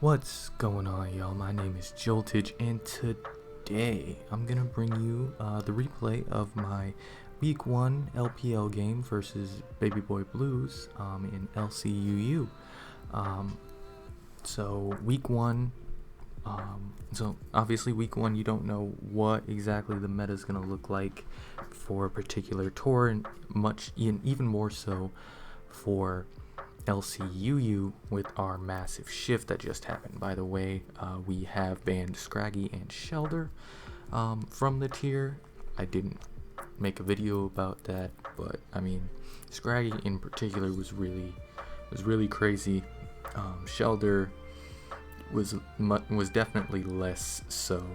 What's going on, y'all? My name is Joltage, and today I'm gonna bring you the replay of my Week 1 LPL game versus BabyBoyBlues in LCUU. So Week 1, so obviously Week 1 you don't know what exactly the meta is gonna look like for a particular tour, and even more so for LCUU with our massive shift that just happened. By the way, we have banned Scraggy and Shelder from the tier. I didn't make a video about that, but I mean, Scraggy in particular was really crazy. Shelder was definitely less so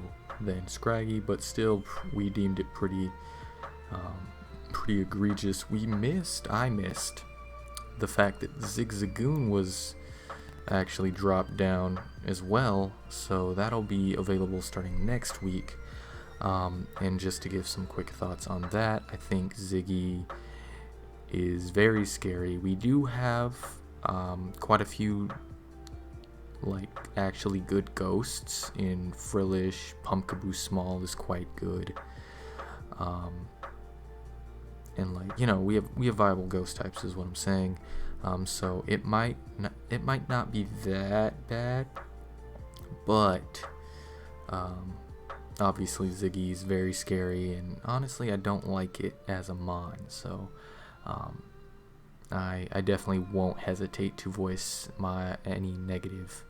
than Scraggy, but still we deemed it pretty egregious. I missed the fact that Zigzagoon was actually dropped down as well, so that'll be available starting next week. And just to give some quick thoughts on that, I think Ziggy is very scary. We do have quite a few actually good ghosts in Frillish. Pumpkaboo Small is quite good. And we have viable ghost types is what I'm saying. So it might not be that bad, but obviously Ziggy is very scary, and honestly I don't like it as a mon, so I definitely won't hesitate to voice any negative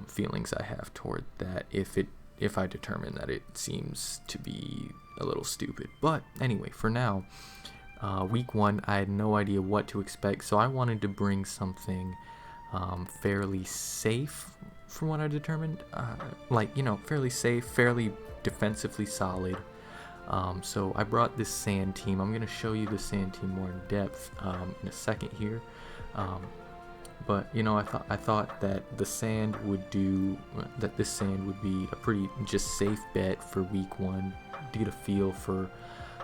feelings I have toward that if I determine that it seems to be a little stupid. But anyway, for now, Week 1, I had no idea what to expect, so I wanted to bring something fairly safe from what I determined. Fairly safe, fairly defensively solid. So I brought this sand team. I'm going to show you the sand team more in depth in a second here. But I thought that this sand would be a pretty just safe bet for Week 1 to get a feel for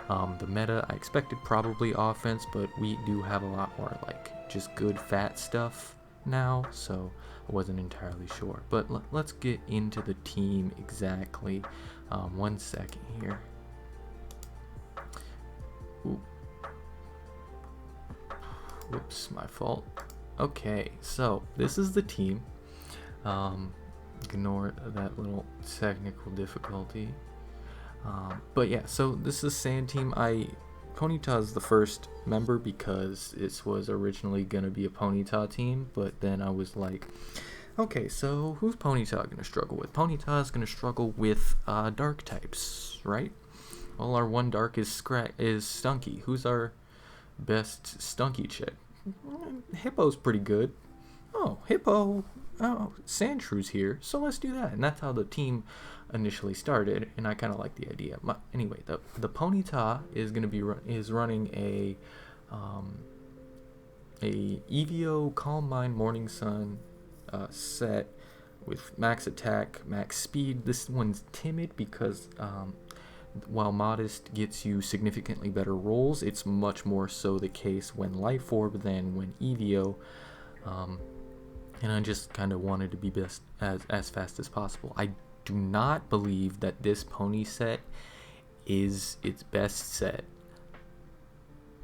the meta. I expected probably offense, but we do have a lot more just good fat stuff now, so I wasn't entirely sure. But let's get into the team exactly. 1 second here. Ooh. Whoops, my fault. Okay, so this is the team. Ignore that little technical difficulty. But yeah, so this is Sand Team. Ponyta is the first member because it was originally gonna be a Ponyta team, but then I was like, okay, so who's Ponyta gonna struggle with? Ponyta is gonna struggle with dark types, right? Well, our one dark is Stunky. Who's our best Stunky chick? Hippo's pretty good. Oh, Hippo. Oh, Sandshrews here, so let's do that. And that's how the team initially started, and I kind of like the idea. Anyway, the Ponyta is going to be running a EVO Calm Mind Morning Sun set with max attack, max speed. This one's timid because while Modest gets you significantly better rolls, it's much more so the case when Life Orb than when EVO. And I just kind of wanted to be best as fast as possible. I do not believe that this pony set is its best set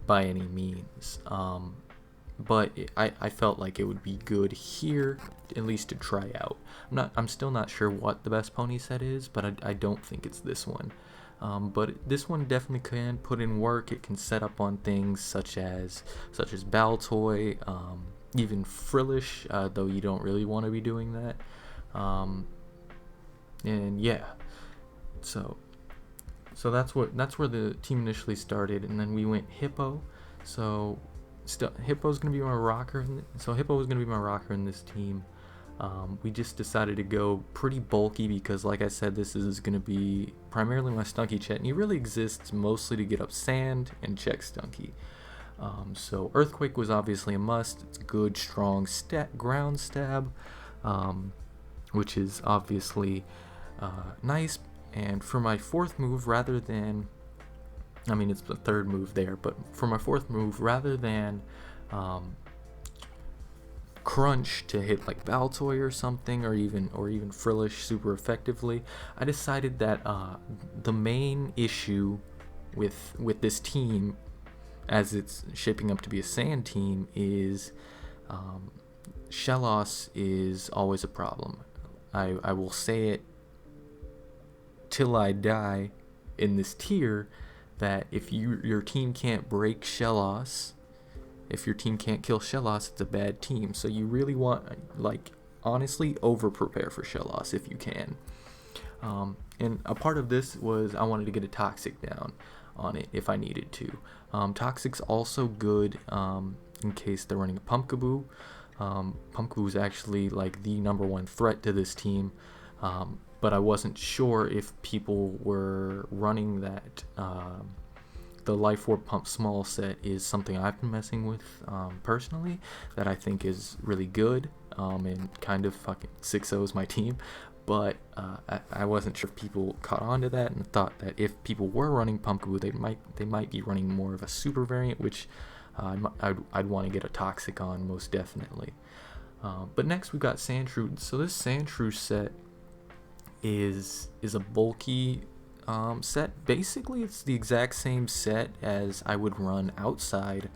by any means. But I felt like it would be good here, at least to try out. I'm still not sure what the best pony set is, but I don't think it's this one. But this one definitely can put in work. It can set up on things such as Baltoy, even Frillish, though you don't really want to be doing that. And yeah, so that's where the team initially started, and then we went Hippo. So Hippo's gonna be my rocker. Hippo was gonna be my rocker in this team. We just decided to go pretty bulky because, like I said, this is going to be primarily my Stunky chat, and he really exists mostly to get up sand and check Stunky. So Earthquake was obviously a must. It's good, strong ground stab, which is obviously nice. And for my fourth move, it's the third move there, but for my fourth move, rather than crunch to hit like Baltoy or something, or even Frillish super effectively, I decided that the main issue with this team, as it's shaping up to be a sand team, is Shellos is always a problem. I will say it till I die in this tier, that if your team can't break Shellos, if your team can't kill Shellos, it's a bad team. So you really want, like, honestly, over prepare for Shellos if you can. And a part of this was I wanted to get a Toxic down on it if I needed to. Toxic's also good in case they're running a Pumpkaboo. Pumpkaboo is actually like the #1 threat to this team, but I wasn't sure if people were running that. The Life Orb Pump Small set is something I've been messing with personally, that I think is really good, and kind of fucking 6-0's my team. But I wasn't sure if people caught on to that and thought that if people were running Pumpkaboo, they might be running more of a super variant, which I'd want to get a Toxic on most definitely. But next we got Sandshrew. So this Sandshrew set is a bulky set. Basically, it's the exact same set as I would run outside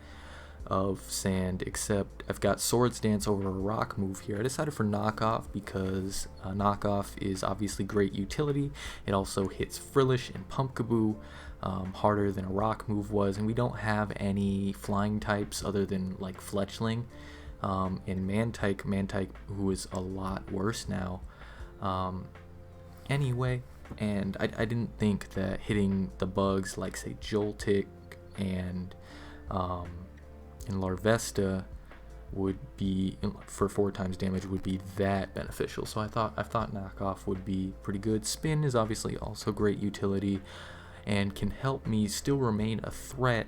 of Sand, except I've got Swords Dance over a rock move here. I decided for Knockoff because Knockoff is obviously great utility. It also hits Frillish and Pumpkaboo harder than a rock move was, and we don't have any flying types other than like Fletchling and Mantike, who is a lot worse now. Anyway, and I didn't think that hitting the bugs like, say, Joltik and Larvesta would be, for 4 times damage, would be that beneficial. So I thought Knockoff would be pretty good. Spin is obviously also great utility and can help me still remain a threat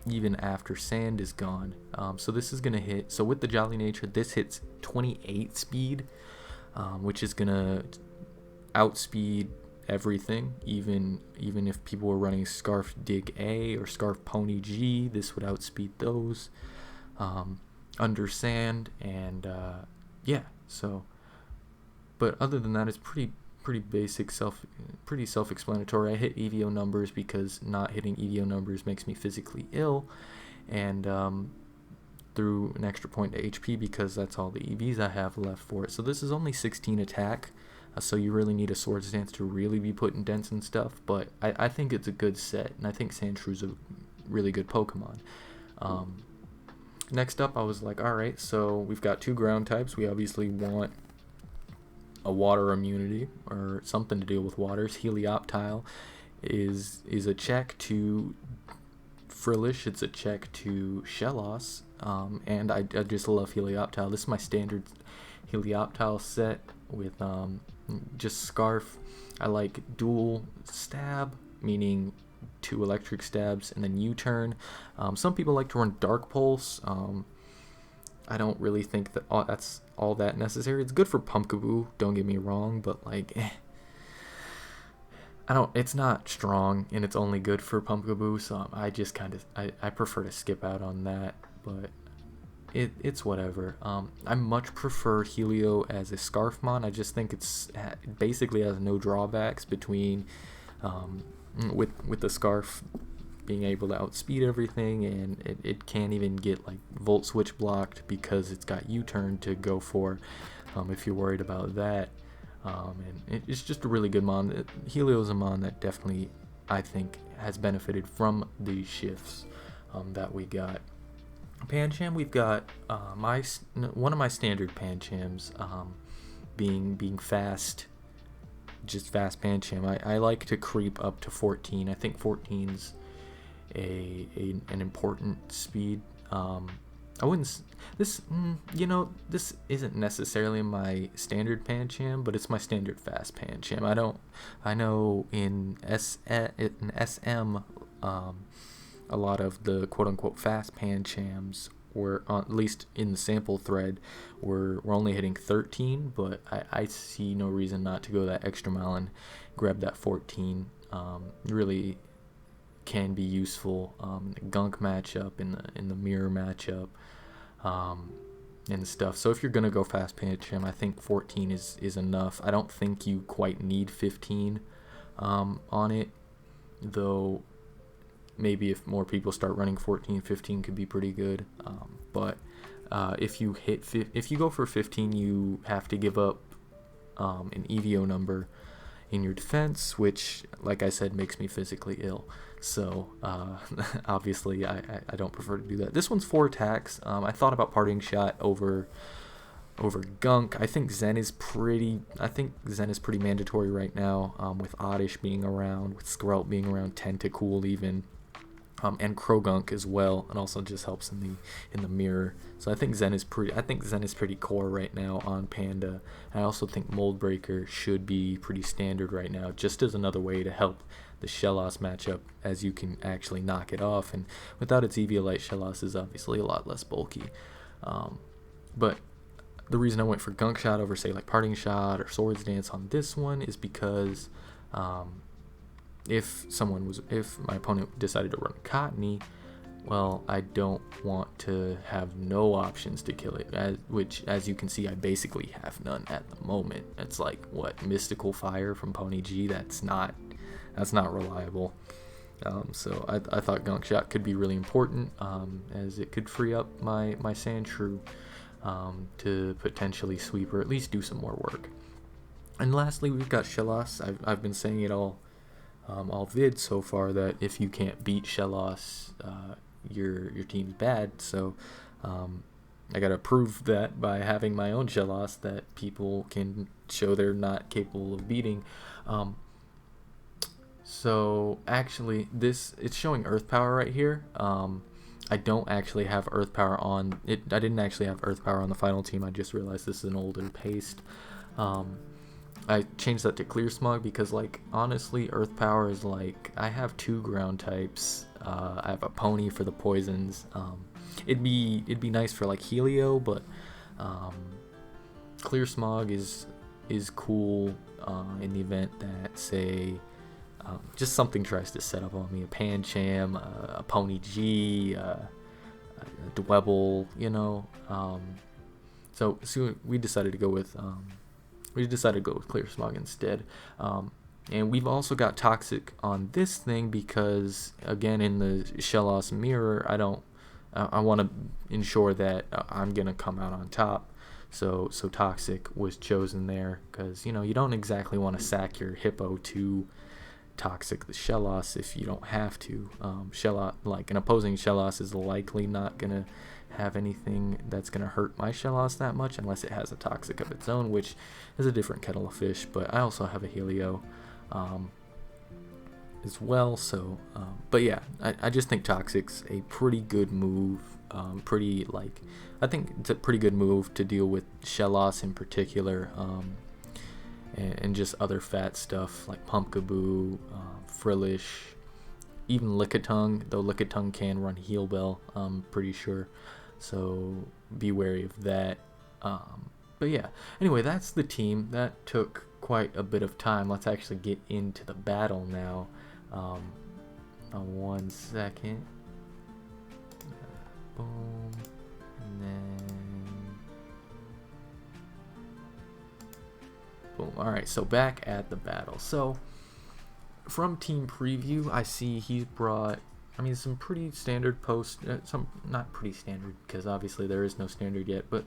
even after Sand is gone. So this is gonna hit. So with the Jolly Nature, this hits 28 speed, which is gonna outspeed everything. Even if people were running Scarf Dig A or Scarf Pony G, this would outspeed those under Sand. And yeah, so, but other than that, it's pretty basic, pretty self-explanatory. I hit EVO numbers because not hitting EVO numbers makes me physically ill, and threw an extra point to HP because that's all the EVs I have left for it. So this is only 16 attack, so you really need a Swords Dance to really be putting dents and stuff, but I think it's a good set, and I think Sandshrews a really good Pokemon. Next up, I was like, alright, so we've got 2 ground types. We obviously want a water immunity or something to deal with waters. Helioptile is a check to Frillish, it's a check to Shellos, and I just love Helioptile. This is my standard Helioptile set with just Scarf. I like dual stab, meaning 2 electric stabs and then U-turn. Some people like to run Dark Pulse. I don't really think that that's all that necessary. It's good for Pumpkaboo, don't get me wrong, but like, it's not strong, and it's only good for Pumpkaboo, so I just I prefer to skip out on that, but it's whatever. I much prefer Helio as a Scarfmon. I just think it's basically has no drawbacks between with the Scarf being able to outspeed everything, and it can't even get like Volt Switch blocked because it's got U-turn to go for if you're worried about that. And it's just a really good mon. Helio is a mon that definitely, I think, has benefited from these shifts that we got. Pancham, we've got one of my standard Panchams being fast, just fast Pancham. I like to creep up to 14. I think 14's an important speed. I wouldn't. This isn't necessarily my standard Pancham, but it's my standard fast Pancham. I know in SM, a lot of the quote-unquote fast Panchams were, at least in the sample thread, we're only hitting 13, but I see no reason not to go that extra mile and grab that 14. Really can be useful in the Gunk matchup, in the mirror matchup. and stuff. So if you're gonna go fast Pancham, I think 14 is enough. I don't think you quite need 15 on it, though. Maybe if more people start running 14, 15 could be pretty good. But if you go for 15, you have to give up an EVO number in your defense, which, like I said, makes me physically ill. So obviously I don't prefer to do that. This one's 4 attacks. I thought about Parting Shot over Gunk. I think Zen is pretty mandatory right now, with Oddish being around, with Skrelt being around, Tentacool even. And Krogunk as well, and also just helps in the mirror. So I think Zen is pretty core right now on Panda. I also think Mold Breaker should be pretty standard right now, just as another way to help the Shellos matchup, as you can actually knock it off. And without its Eviolite, Shellos is obviously a lot less bulky. But the reason I went for Gunk Shot over, say, like Parting Shot or Swords Dance on this one is because if my opponent decided to run Cottony, well, I don't want to have no options to kill it, which, as you can see, I basically have none at the moment. It's like, what, Mystical Fire from Pony G? That's not reliable. So I thought Gunk Shot could be really important, as it could free up my Sandshrew to potentially sweep or at least do some more work. And lastly, we've got Shellos. I've been saying it all vid so far, that if you can't beat Shellos, your team's bad. So I gotta prove that by having my own Shellos that people can show they're not capable of beating. So actually, it's showing Earth Power right here. I don't actually have Earth Power on it. I didn't actually have Earth Power on the final team. I just realized this is an older paste. I changed that to Clear Smog because, like, honestly, Earth Power is like, I have 2 ground types. I have a Pony for the poisons. It'd be nice for like Helio, but Clear Smog is cool in the event that, say, just something tries to set up on me, a Pancham, a Pony G, a Dwebble, you know. So we decided to go with Clear Smog instead. And we've also got Toxic on this thing because, again, in the Shellos mirror, I want to ensure that I'm gonna come out on top. So Toxic was chosen there because, you know, you don't exactly want to sack your Hippo to Toxic the Shellos if you don't have to. Like an opposing Shellos is likely not gonna have anything that's gonna hurt my Shellos that much unless it has a Toxic of its own, which is a different kettle of fish. But I also have a Helio as well. So but yeah, I just think Toxic's a pretty good move. I think it's a pretty good move to deal with Shellos in particular, and just other fat stuff like Pumpkaboo, Frillish, even Lickitung, though Lickitung can run Heal Bell, I'm pretty sure, so be wary of that. But yeah, anyway, that's the team. That took quite a bit of time. Let's actually get into the battle now. 1 second. Boom. And then boom. Alright, so back at the battle. So from team preview, I see he's brought, some pretty standard some not pretty standard because obviously there is no standard yet, but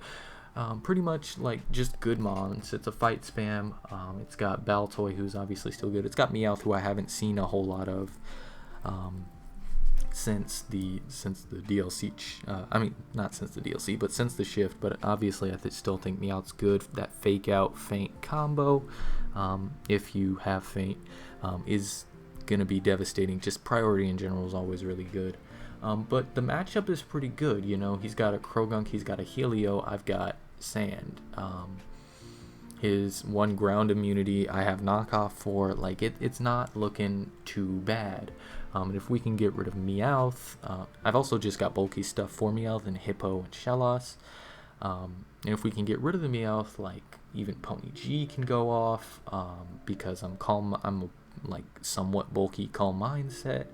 pretty much like just good mons. It's a fight spam. It's got Baltoy, who's obviously still good. It's got Meowth, who I haven't seen a whole lot of since the DLC. Not since the DLC, but since the shift. But obviously, I still think Meowth's good. That fake out feint combo, if you have feint, is gonna be devastating. Just priority in general is always really good. But the matchup is pretty good. You know, he's got a Krogunk, he's got a Helio. I've got Sand. His 1 ground immunity I have knockoff for. Like, it's not looking too bad. And if we can get rid of Meowth, I've also just got bulky stuff for Meowth and Hippo and Shellos. And if we can get rid of the Meowth, like even Pony G can go off, because I'm like somewhat bulky Calm Mindset.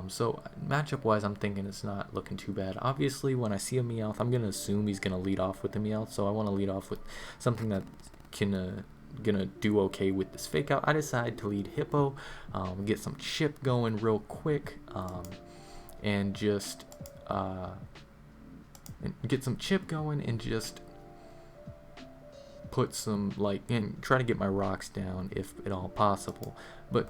So matchup wise, I'm thinking it's not looking too bad. Obviously, when I see a Meowth, I'm gonna assume he's gonna lead off with the Meowth, so I want to lead off with something that can gonna do okay with this fake out. I decide to lead Hippo, get some chip going real quick, and just get some chip going and just put some and try to get my rocks down if at all possible. But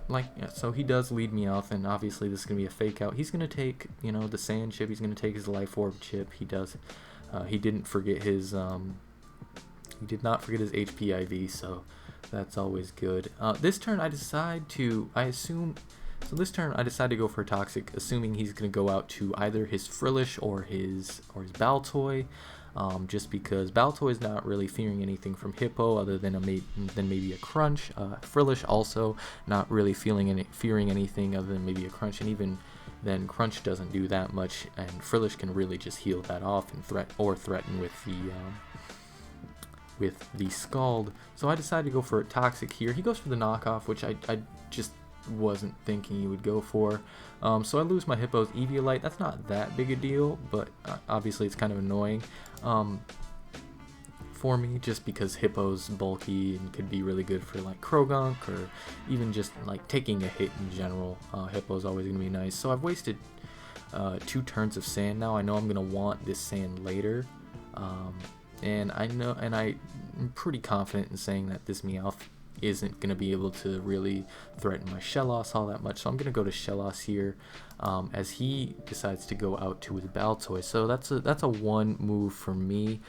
so he does lead me off, and obviously this is gonna be a fake out. He's gonna take the sand chip. He's gonna take his life orb chip. He does. He didn't forget his he did not forget his HP IV, so that's always good. This turn this turn I decide to go for a Toxic, assuming he's going to go out to either his Frillish or his Baltoy, just because Baltoy is not really fearing anything from Hippo other than maybe a Crunch. Frillish also not really fearing anything other than maybe a Crunch, and even then Crunch doesn't do that much, and Frillish can really just heal that off and threaten with the Scald. So I decided to go for a Toxic here. He goes for the knockoff, which I just wasn't thinking he would go for. So I lose my Hippo's Eviolite. That's not that big a deal, but obviously it's kind of annoying for me, just because Hippo's bulky and could be really good for Krogunk, or even just taking a hit in general. Hippo's always going to be nice. So I've wasted 2 turns of sand now. I know I'm going to want this sand later. And I'm pretty confident in saying that this Meowth isn't going to be able to really threaten my Shellos all that much. So I'm going to go to Shellos here, as he decides to go out to his Baltoy. So that's a 1 move for me.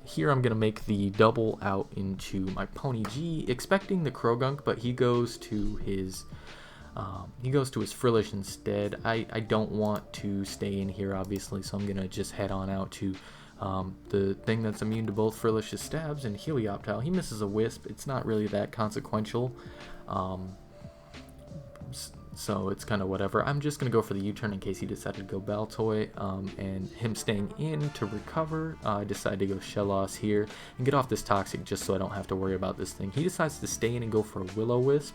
Here I'm going to make the double out into my Pony G, expecting the Krogunk, but he goes to his Frillish instead. I don't want to stay in here, obviously, so I'm going to just head on out to the thing that's immune to both Frillish's stabs and Helioptile. He misses a Wisp. It's not really that consequential, so it's kind of whatever. I'm just going to go for the U-turn in case he decided to go Baltoy, and him staying in to recover. I decide to go Shellos here and get off this Toxic just so I don't have to worry about this thing. He decides to stay in and go for a Will-O-Wisp.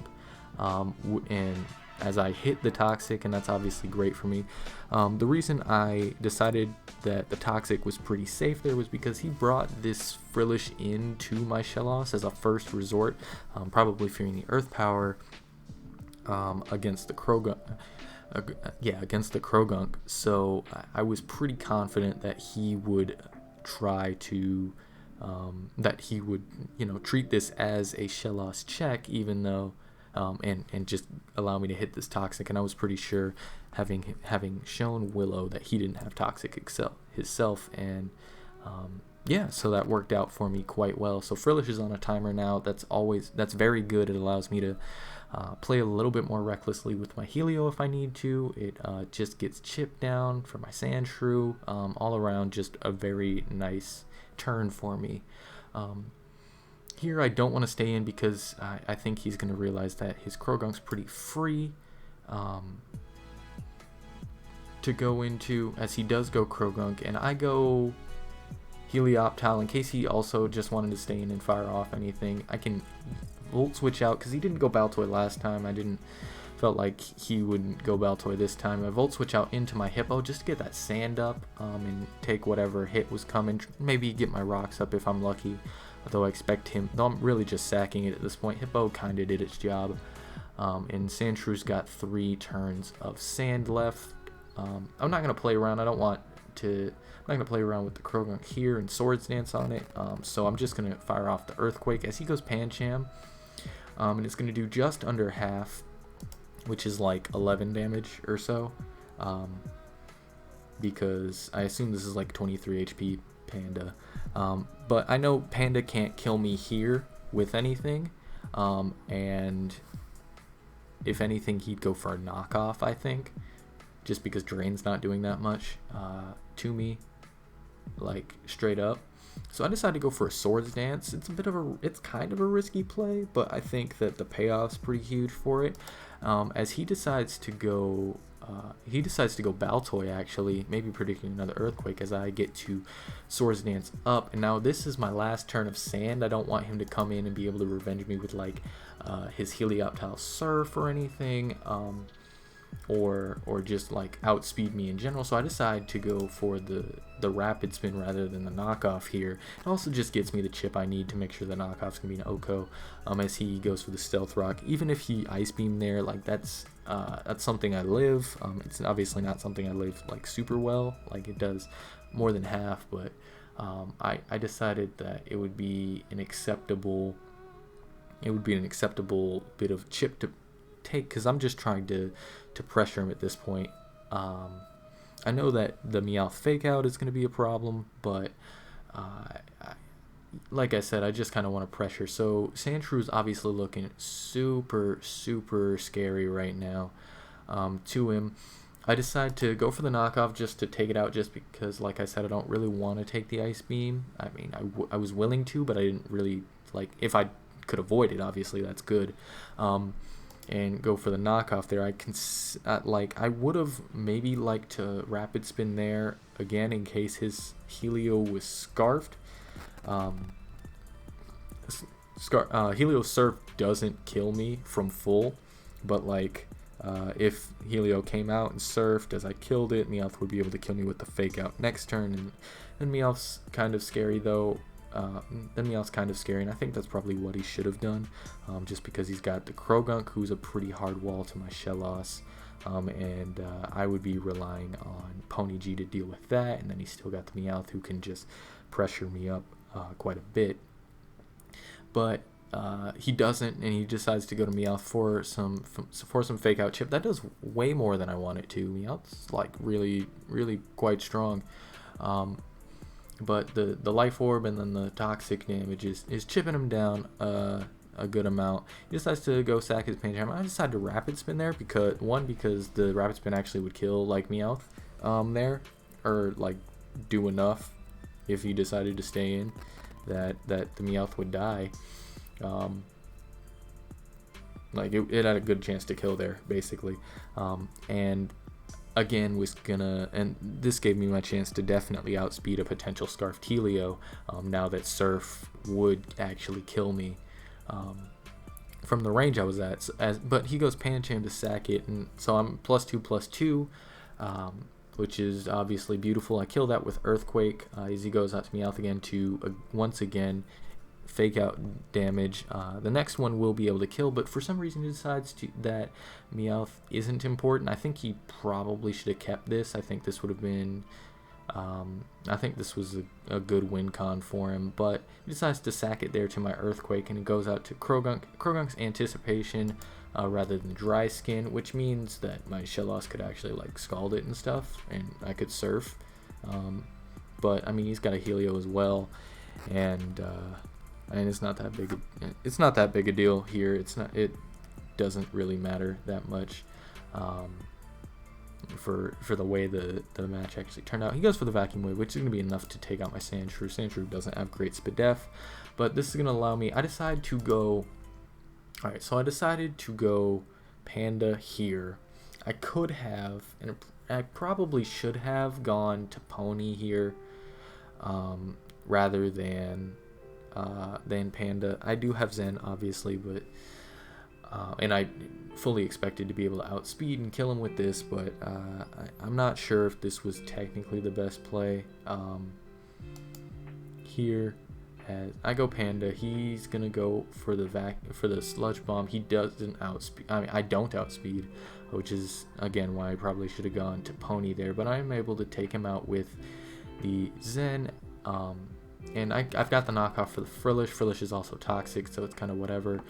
And as I hit the Toxic, and that's obviously great for me. The reason I decided that the Toxic was pretty safe there was because he brought this Frillish into my Shellos as a first resort, probably fearing the Earth Power against the Krogunk. Against the Krogunk. So I was pretty confident that he would try to treat this as a Shellos check, even though and just allow me to hit this Toxic. And I was pretty sure, having shown Willow that he didn't have Toxic himself, and so that worked out for me quite well. So Frillish is on a timer now. That's very good. It allows me to play a little bit more recklessly with my Helio if I need to. It just gets chipped down for my Sandshrew. All around, just a very nice turn for me. Here I don't want to stay in because I think he's going to realize that his Krogunk's pretty free to go into, as he does go Krogunk, and I go Helioptile in case he also just wanted to stay in and fire off anything. I can Volt Switch out because he didn't go Baltoy last time. Felt like he wouldn't go Baltoy this time. I Volt Switch out into my Hippo just to get that sand up and take whatever hit was coming. Maybe get my rocks up if I'm lucky. Although I expect him, though I'm really just sacking it at this point. Hippo kind of did its job. And Sandshrew's got 3 turns of sand left. I'm not going to play around. I'm not going to play around with the Krogunk here and Swords Dance on it. So I'm just going to fire off the Earthquake as he goes Pancham. And it's going to do just under half, which is 11 damage or so. Because I assume this is 23 HP Panda. But I know Panda can't kill me here with anything. And if anything, he'd go for a knockoff, I think. Just because Drain's not doing that much to me, straight up. So I decided to go for a Swords Dance. It's kind of a risky play, but I think that the payoff's pretty huge for it. As he decides to go he decides to go Baltoy, actually, maybe predicting another Earthquake as I get to Swords Dance up. And now this is my last turn of Sand. I don't want him to come in and be able to revenge me with like his Helioptile Surf or anything, or just like outspeed me in general. So I decide to go for the Rapid Spin rather than the knockoff here. It also just gets me the chip I need to make sure the knockoff's gonna be an Oko, as he goes for the Stealth Rock. Even if he Ice Beam there, like that's something I live. It's obviously not something I live like super well, like it does more than half, but I decided that it would be an acceptable bit of chip to take, because I'm just trying to pressure him at this point. I know that the Meowth Fake Out is going to be a problem, but like I said, I just kind of want to pressure. So Sandshrew obviously looking super scary right now to him. I decide to go for the knockoff just to take it out, just because, like I said, I don't really want to take the Ice Beam. I mean, I was willing to, but I didn't really, like, if I could avoid it, obviously that's good. And go for the knockoff there. I would have maybe liked to Rapid Spin there again in case his Helio was scarfed. Helio Surf doesn't kill me from full, but like if Helio came out and surfed as I killed it, Meowth would be able to kill me with the Fake Out next turn, and Meowth's kind of scary though. Meowth's kind of scary, and I think that's probably what he should have done, just because he's got the Krogunk, who's a pretty hard wall to my Shellos, and I would be relying on Pony G to deal with that, and then he's still got the Meowth, who can just pressure me up quite a bit. But he doesn't, and he decides to go to Meowth for some Fake Out chip. That does way more than I want it to. Meowth's like really quite strong. But the Life Orb and then the Toxic damage is chipping him down a good amount. He decides to go sack his Panjam. I decided to Rapid Spin there because the Rapid Spin actually would kill like Meowth there, or like do enough if he decided to stay in that the Meowth would die. Like it had a good chance to kill there basically, and again and this gave me my chance to definitely outspeed a potential Scarfed Helio, now that Surf would actually kill me from the range I was at. But he goes Pancham to sack it, and so I'm +2/+2, which is obviously beautiful. I kill that with Earthquake as he goes out to Meowth again to once again Fake Out damage. The next one will be able to kill, but for some reason he decides that Meowth isn't important. I think he probably should have kept this. I think this would have been I think this was a good win con for him, but he decides to sack it there to my Earthquake, and it goes out to Krogunk's Anticipation rather than Dry Skin, which means that my Shellos could actually like Scald it and stuff, and I could Surf. But I mean, he's got a Helio as well, and it's not that big a deal here. It doesn't really matter that much for the way the match actually turned out. He goes for the Vacuum Wave, which is going to be enough to take out my Sandshrew. Sandshrew doesn't have great Spadef, but this is going to allow me. I decided to go Panda here. I could have, and I probably should have gone to Pony here rather than Panda. I do have Zen, obviously, but and I fully expected to be able to outspeed and kill him with this, but I'm not sure if this was technically the best play. Here, as I go Panda, he's gonna go for the Sludge Bomb. He doesn't outspeed. I mean, I don't outspeed, which is again why I probably should have gone to Pony there. But I'm able to take him out with the Zen. And I've got the knockoff for the Frillish. Frillish is also toxic, so it's kind of whatever.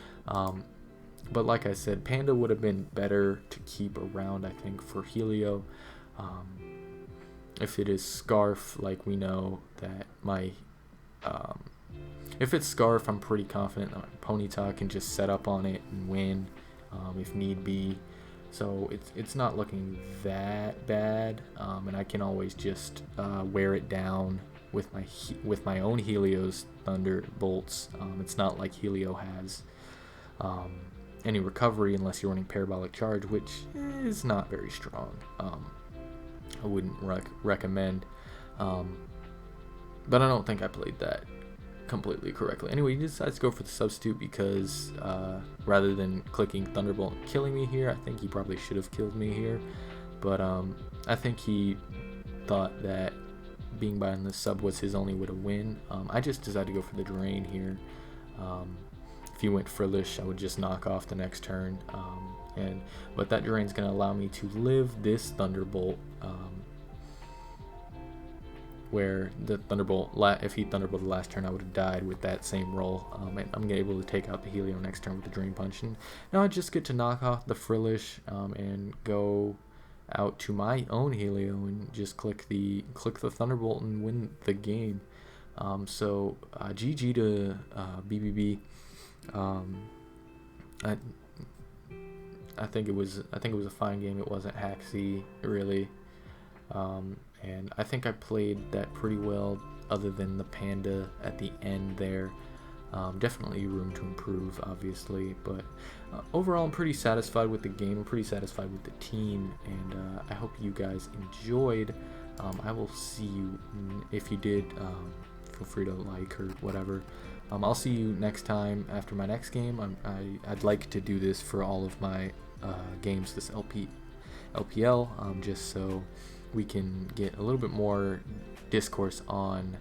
But like I said, Panda would have been better to keep around, I think, for Helio. If it is Scarf, like we know that my... if it's Scarf, I'm pretty confident that my Ponyta can just set up on it and win if need be. So it's not looking that bad, and I can always just wear it down with my own Helio's Thunderbolts. It's not like Helio has any recovery unless you're running Parabolic Charge, which is not very strong. I wouldn't recommend. But I don't think I played that completely correctly. Anyway, he decides to go for the substitute because rather than clicking Thunderbolt and killing me here, I think he probably should have killed me here. But I think he thought that being behind the sub was his only way to win. I just decided to go for the drain here. If he went Frillish, I would just knock off the next turn. But that drain's going to allow me to live this Thunderbolt. Where the Thunderbolt, if he Thunderbolted the last turn, I would have died with that same roll. And I'm able to take out the Helio next turn with the Drain Punch. And now I just get to knock off the Frillish and go out to my own Helio and just click the Thunderbolt and win the game. So GG to BBB. I think it was a fine game. It wasn't hacksy really. And I think I played that pretty well, other than the panda at the end there. Definitely room to improve, obviously, but overall I'm pretty satisfied with the game. I'm pretty satisfied with the team, and I hope you guys enjoyed. I will see you, if you did, feel free to like or whatever. I'll see you next time after my next game. I'd like to do this for all of my games, this LPL, just so we can get a little bit more discourse on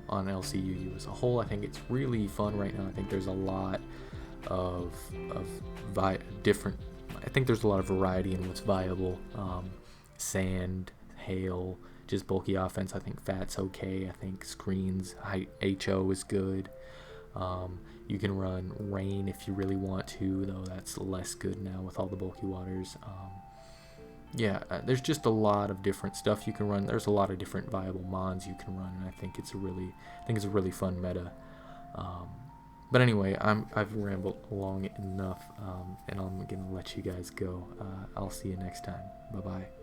LCUU as a whole. I think it's really fun right now. I think there's a lot of different. I think there's a lot of variety in what's viable. Sand, hail, just bulky offense. I think fat's okay. I think screens, HO is good. You can run rain if you really want to, though that's less good now with all the bulky waters. Yeah, there's just a lot of different stuff you can run. There's a lot of different viable mons you can run, and I think it's a really fun meta. But anyway, I've rambled long enough, and I'm gonna let you guys go. I'll see you next time. Bye bye.